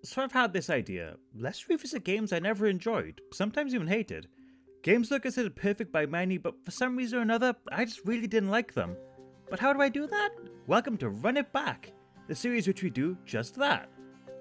So I've had this idea. Let's revisit games I never enjoyed, sometimes even hated. Games that are considered perfect by many, but for some reason or another, I just really didn't like them. But how do I do that? Welcome to Run It Back, the series which we do just that.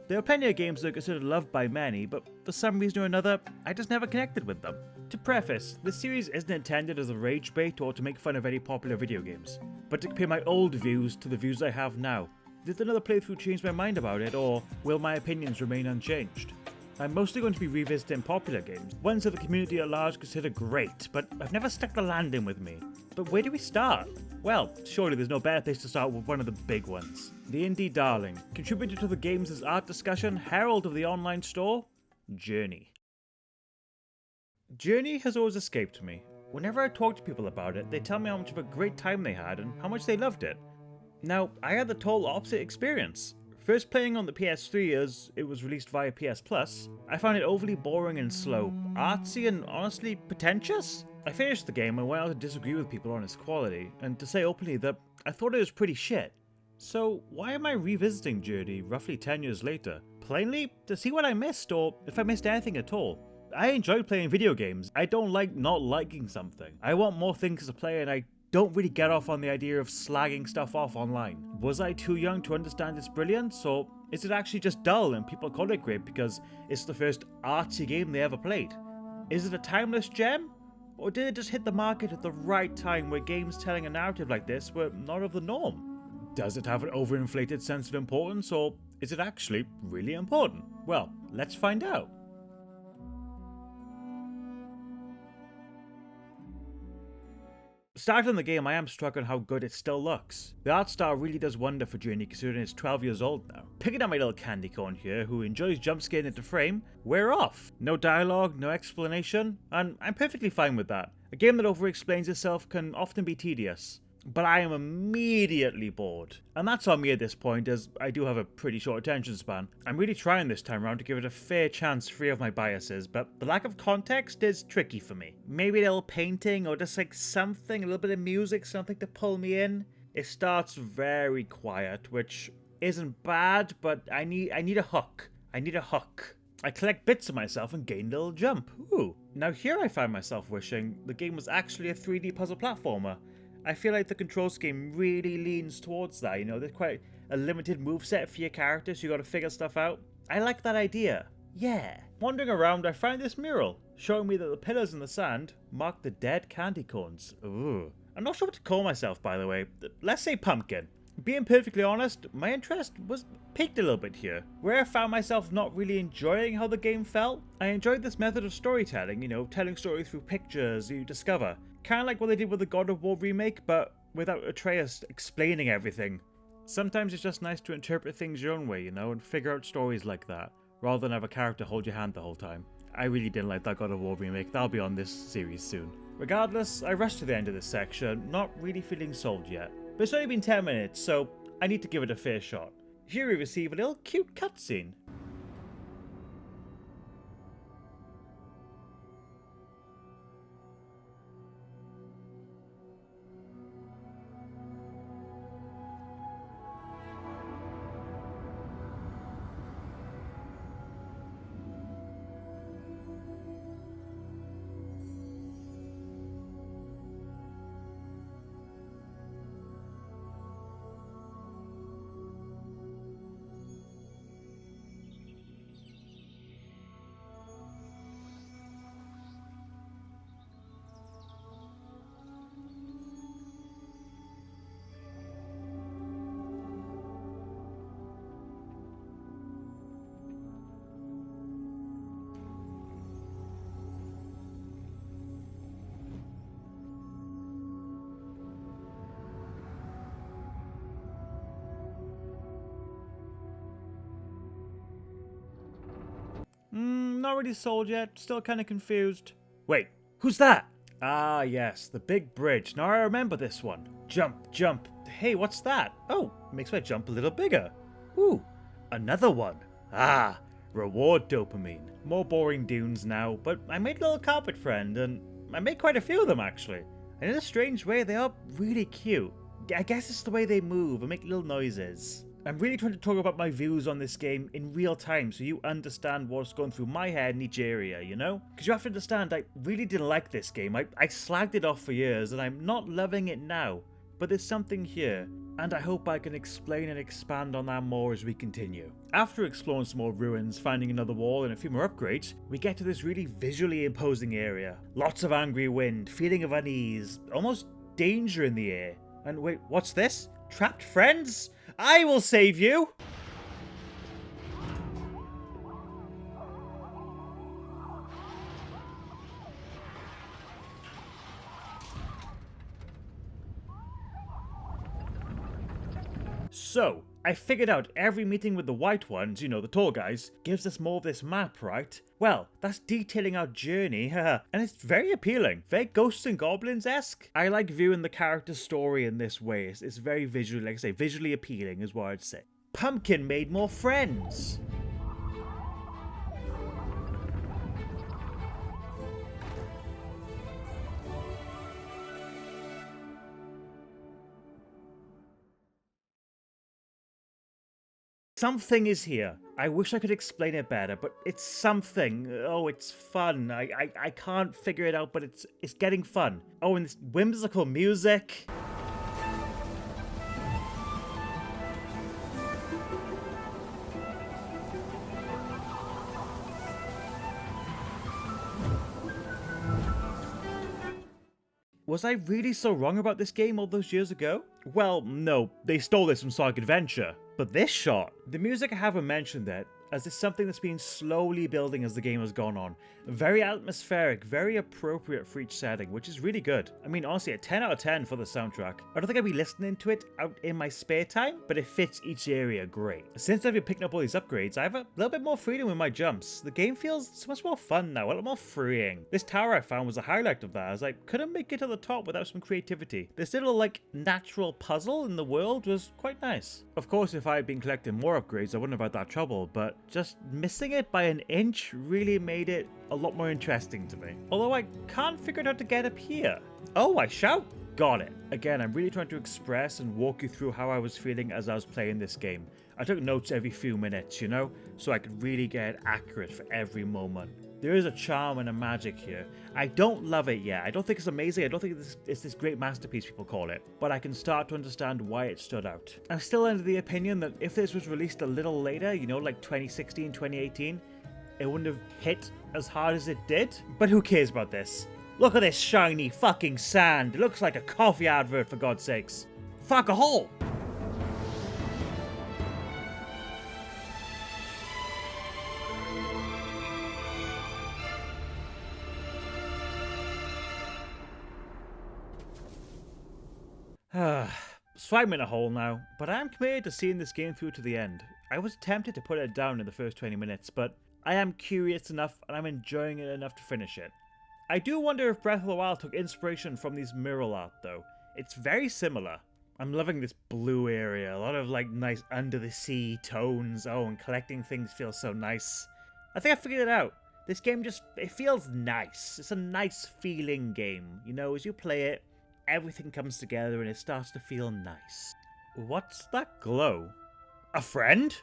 There are plenty of games that are considered loved by many, but for some reason or another, I just never connected with them. To preface, this series isn't intended as a rage bait or to make fun of any popular video games, but to compare my old views to the views I have now. Did another playthrough change my mind about it, or will my opinions remain unchanged? I'm mostly going to be revisiting popular games, ones that the community at large consider great, but have never stuck the landing with me. But where do we start? Well, surely there's no better place to start with one of the big ones. The indie darling, contributor to the games' art discussion, herald of the online store, Journey. Journey has always escaped me. Whenever I talk to people about it, they tell me how much of a great time they had and how much they loved it. Now, I had the total opposite experience. First playing on the PS3 as it was released via PS Plus, I found it overly boring and slow, artsy and honestly pretentious. I finished the game and went out to disagree with people on its quality, and to say openly that I thought it was pretty shit. So why am I revisiting Journey roughly 10 years later? Plainly, to see what I missed, or if I missed anything at all. I enjoy playing video games. I don't like not liking something. I want more things to play, and I don't really get off on the idea of slagging stuff off online. Was I too young to understand its brilliance, or is it actually just dull and people call it great because it's the first artsy game they ever played? Is it a timeless gem? Or did it just hit the market at the right time where games telling a narrative like this were not of the norm? Does it have an overinflated sense of importance, or is it actually really important? Well, let's find out. Starting the game, I am struck on how good it still looks. The art style really does wonder for Journey considering it's 12 years old now. Picking up my little candy corn here, who enjoys jump scaring into frame, we're off. No dialogue, no explanation, and I'm perfectly fine with that. A game that over-explains itself can often be tedious. But I am immediately bored. And that's on me at this point, as I do have a pretty short attention span. I'm really trying this time around to give it a fair chance free of my biases, but the lack of context is tricky for me. Maybe a little painting, or just like something, a little bit of music, something to pull me in. It starts very quiet, which isn't bad, but I need a hook. I need a hook. I collect bits of myself and gain a little jump. Ooh. Now here I find myself wishing the game was actually a 3D puzzle platformer. I feel like the control scheme really leans towards that, you know, there's quite a limited moveset for your character, so you gotta figure stuff out. I like that idea. Yeah. Wandering around, I found this mural, showing me that the pillars in the sand mark the dead candy corns. Ooh. I'm not sure what to call myself, by the way. Let's say pumpkin. Being perfectly honest, my interest was piqued a little bit here. Where I found myself not really enjoying how the game felt, I enjoyed this method of storytelling, you know, telling stories through pictures you discover. Kind of like what they did with the God of War remake, but without Atreus explaining everything. Sometimes it's just nice to interpret things your own way, you know, and figure out stories like that, rather than have a character hold your hand the whole time. I really didn't like that God of War remake, that'll be on this series soon. Regardless, I rushed to the end of this section, not really feeling sold yet. But it's only been 10 minutes, so I need to give it a fair shot. Here we receive a little cute cutscene. Not really sold yet, still kinda confused. Wait, who's that? Ah yes, the big bridge. Now I remember this one. Jump, jump. Hey, what's that? Oh, makes my jump a little bigger. Ooh, another one. Ah, reward dopamine. More boring dunes now, but I made a little carpet friend, and I made quite a few of them actually. And in a strange way, they are really cute. I guess it's the way they move and make little noises. I'm really trying to talk about my views on this game in real time so you understand what's going through my head in each area, you know? Because you have to understand, I really didn't like this game. I slagged it off for years and I'm not loving it now. But there's something here, and I hope I can explain and expand on that more as we continue. After exploring some more ruins, finding another wall and a few more upgrades, we get to this really visually imposing area. Lots of angry wind, feeling of unease, almost danger in the air. And wait, what's this? Trapped friends? I will save you! So, I figured out every meeting with the white ones, you know, the tall guys, gives us more of this map, right? Well, that's detailing our journey, haha, and it's very appealing, very Ghosts and Goblins-esque. I like viewing the character's story in this way. It's very visually, like I say, visually appealing is what I'd say. Pumpkin made more friends. Something is here. I wish I could explain it better, but it's something. Oh, it's fun. I can't figure it out, but it's getting fun. Oh, and this whimsical music. Was I really so wrong about this game all those years ago? Well, no, they stole this from Sonic Adventure. But this shot, the music I haven't mentioned that, as it's something that's been slowly building as the game has gone on. Very atmospheric, very appropriate for each setting, which is really good. I mean, honestly, a 10 out of 10 for the soundtrack. I don't think I'd be listening to it out in my spare time, but it fits each area great. Since I've been picking up all these upgrades, I have a little bit more freedom with my jumps. The game feels so much more fun now, a lot more freeing. This tower I found was a highlight of that, as I couldn't make it to the top without some creativity. This little, like, natural puzzle in the world was quite nice. Of course, if I had been collecting more upgrades, I wouldn't have had that trouble, but just missing it by an inch really made it a lot more interesting to me. Although I can't figure out how to get up here. Oh, I shout! Got it. Again, I'm really trying to express and walk you through how I was feeling as I was playing this game. I took notes every few minutes, you know, so I could really get accurate for every moment. There is a charm and a magic here. I don't love it yet. I don't think it's amazing. I don't think it's this great masterpiece people call it. But I can start to understand why it stood out. I'm still under the opinion that if this was released a little later, you know, like 2016, 2018, it wouldn't have hit as hard as it did. But who cares about this? Look at this shiny fucking sand. It looks like a coffee advert, for God's sakes. Fuck a hole! So I'm in a hole now, but I am committed to seeing this game through to the end. I was tempted to put it down in the first 20 minutes, but I am curious enough and I'm enjoying it enough to finish it. I do wonder if Breath of the Wild took inspiration from these mural art though. It's very similar. I'm loving this blue area, a lot of like nice under the sea tones. Oh, and collecting things feels so nice. I think I figured it out. This game just, it feels nice. It's a nice feeling game. You know, as you play it, everything comes together and it starts to feel nice. What's that glow? A friend?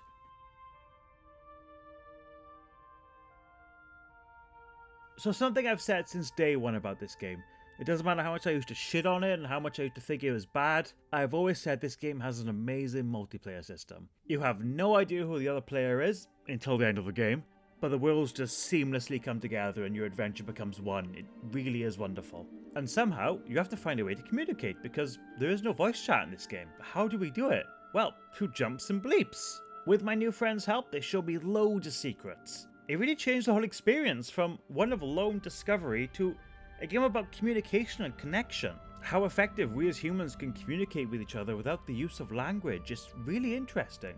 So something I've said since day one about this game. It doesn't matter how much I used to shit on it and how much I used to think it was bad. I've always said this game has an amazing multiplayer system. You have no idea who the other player is until the end of the game, but the worlds just seamlessly come together and your adventure becomes one. It really is wonderful. And somehow, you have to find a way to communicate because there is no voice chat in this game. How do we do it? Well, through jumps and bleeps. With my new friend's help, they showed me loads of secrets. It really changed the whole experience from one of lone discovery to a game about communication and connection. How effective we as humans can communicate with each other without the use of language is really interesting.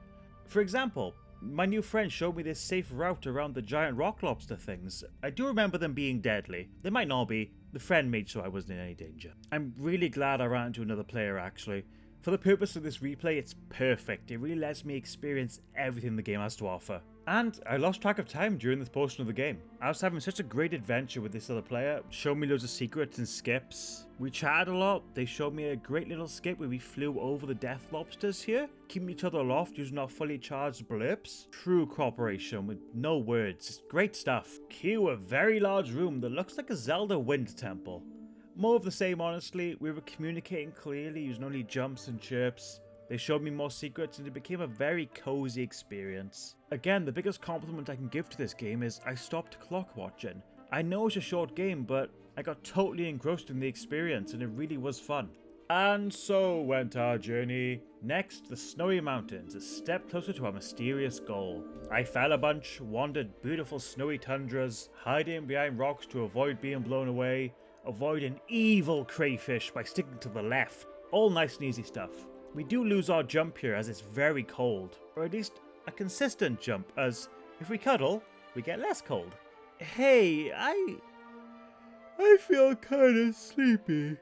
For example, my new friend showed me this safe route around the giant rock lobster things. I do remember them being deadly. They might not be. The friend made sure I wasn't in any danger. I'm really glad I ran into another player actually. For the purpose of this replay, it's perfect. It really lets me experience everything the game has to offer. And I lost track of time during this portion of the game. I was having such a great adventure with this other player, showed me loads of secrets and skips. We chatted a lot, they showed me a great little skip where we flew over the death lobsters here, keeping each other aloft using our fully charged blips. True cooperation with no words, it's great stuff. Cue a very large room that looks like a Zelda wind temple. More of the same honestly, we were communicating clearly using only jumps and chirps. They showed me more secrets and it became a very cozy experience. Again, the biggest compliment I can give to this game is I stopped clock watching. I know it's a short game, but I got totally engrossed in the experience and it really was fun. And so went our journey. Next, the snowy mountains, a step closer to our mysterious goal. I fell a bunch, wandered beautiful snowy tundras, hiding behind rocks to avoid being blown away, avoid an evil crayfish by sticking to the left. All nice and easy stuff. We do lose our jump here as it's very cold, or at least a consistent jump, as if we cuddle, we get less cold. Hey, I feel kinda sleepy.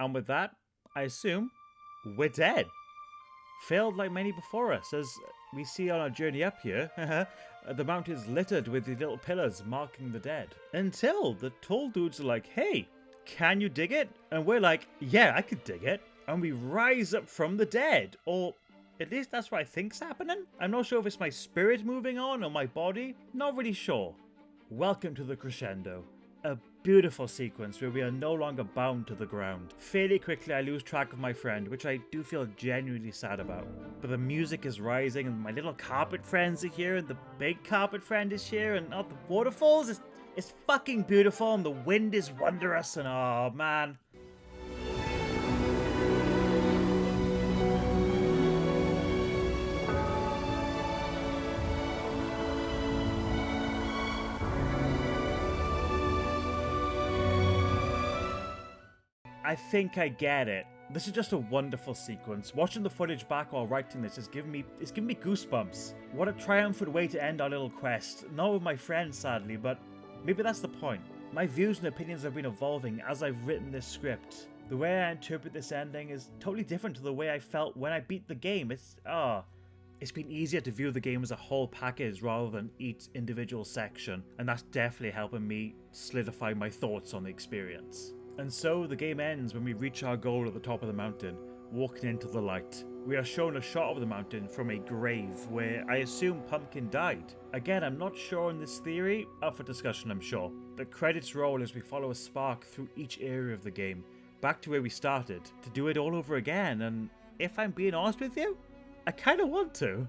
And with that, I assume, we're dead. Failed like many before us, as we see on our journey up here. The mountain is littered with the little pillars marking the dead. Until the tall dudes are like, hey, can you dig it? And we're like, yeah, I could dig it. And we rise up from the dead. Or at least that's what I think's happening. I'm not sure if it's my spirit moving on or my body. Not really sure. Welcome to the crescendo. A beautiful sequence where we are no longer bound to the ground. Fairly quickly I lose track of my friend, which I do feel genuinely sad about. But the music is rising and my little carpet friends are here and the big carpet friend is here and the waterfalls, it's fucking beautiful and the wind is wondrous and oh man. I think I get it. This is just a wonderful sequence. Watching the footage back while writing this is giving me goosebumps. What a triumphant way to end our little quest. Not with my friends, sadly, but maybe that's the point. My views and opinions have been evolving as I've written this script. The way I interpret this ending is totally different to the way I felt when I beat the game. It's been easier to view the game as a whole package rather than each individual section, and that's definitely helping me solidify my thoughts on the experience. And so the game ends when we reach our goal at the top of the mountain, walking into the light. We are shown a shot of the mountain from a grave where I assume Pumpkin died. Again, I'm not sure on this theory, up for discussion I'm sure. The credits roll as we follow a spark through each area of the game, back to where we started, to do it all over again, and if I'm being honest with you, I kinda want to.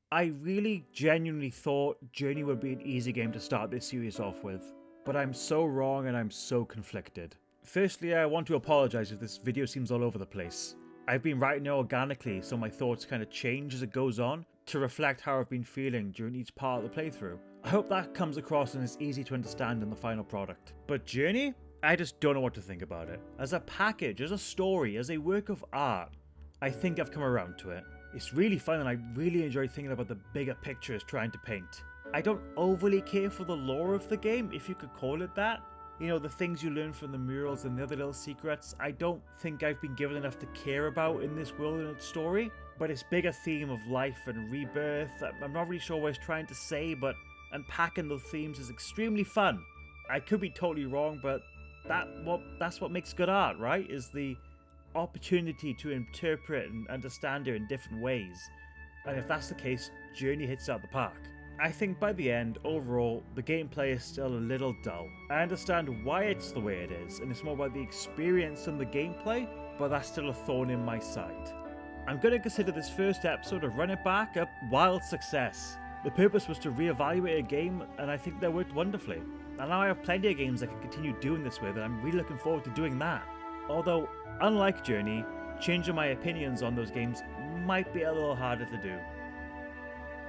I really genuinely thought Journey would be an easy game to start this series off with, but I'm so wrong and I'm so conflicted. Firstly, I want to apologize if this video seems all over the place. I've been writing it organically, so my thoughts kind of change as it goes on to reflect how I've been feeling during each part of the playthrough. I hope that comes across and is easy to understand in the final product. But Journey? I just don't know what to think about it. As a package, as a story, as a work of art, I think I've come around to it. It's really fun and I really enjoy thinking about the bigger picture it's trying to paint. I don't overly care for the lore of the game, if you could call it that. You know, the things you learn from the murals and the other little secrets, I don't think I've been given enough to care about in this world and its story. But its bigger theme of life and rebirth, I'm not really sure what it's trying to say, but unpacking those themes is extremely fun. I could be totally wrong, but that's what makes good art, right? Is the opportunity to interpret and understand it in different ways. And if that's the case, Journey hits out the park. I think by the end, overall, the gameplay is still a little dull. I understand why it's the way it is, and it's more about the experience than the gameplay, but that's still a thorn in my side. I'm going to consider this first episode of Run It Back a wild success. The purpose was to reevaluate a game, and I think that worked wonderfully. And now I have plenty of games I can continue doing this with, and I'm really looking forward to doing that. Although, unlike Journey, changing my opinions on those games might be a little harder to do.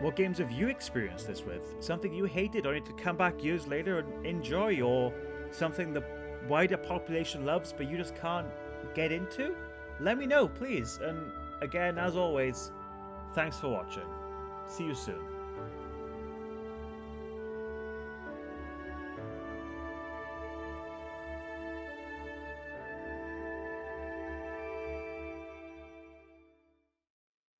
What games have you experienced this with? Something you hated only to come back years later and enjoy, or something that wider population loves but you just can't get into? Let me know, please. And again, as always, thanks for watching. See you soon.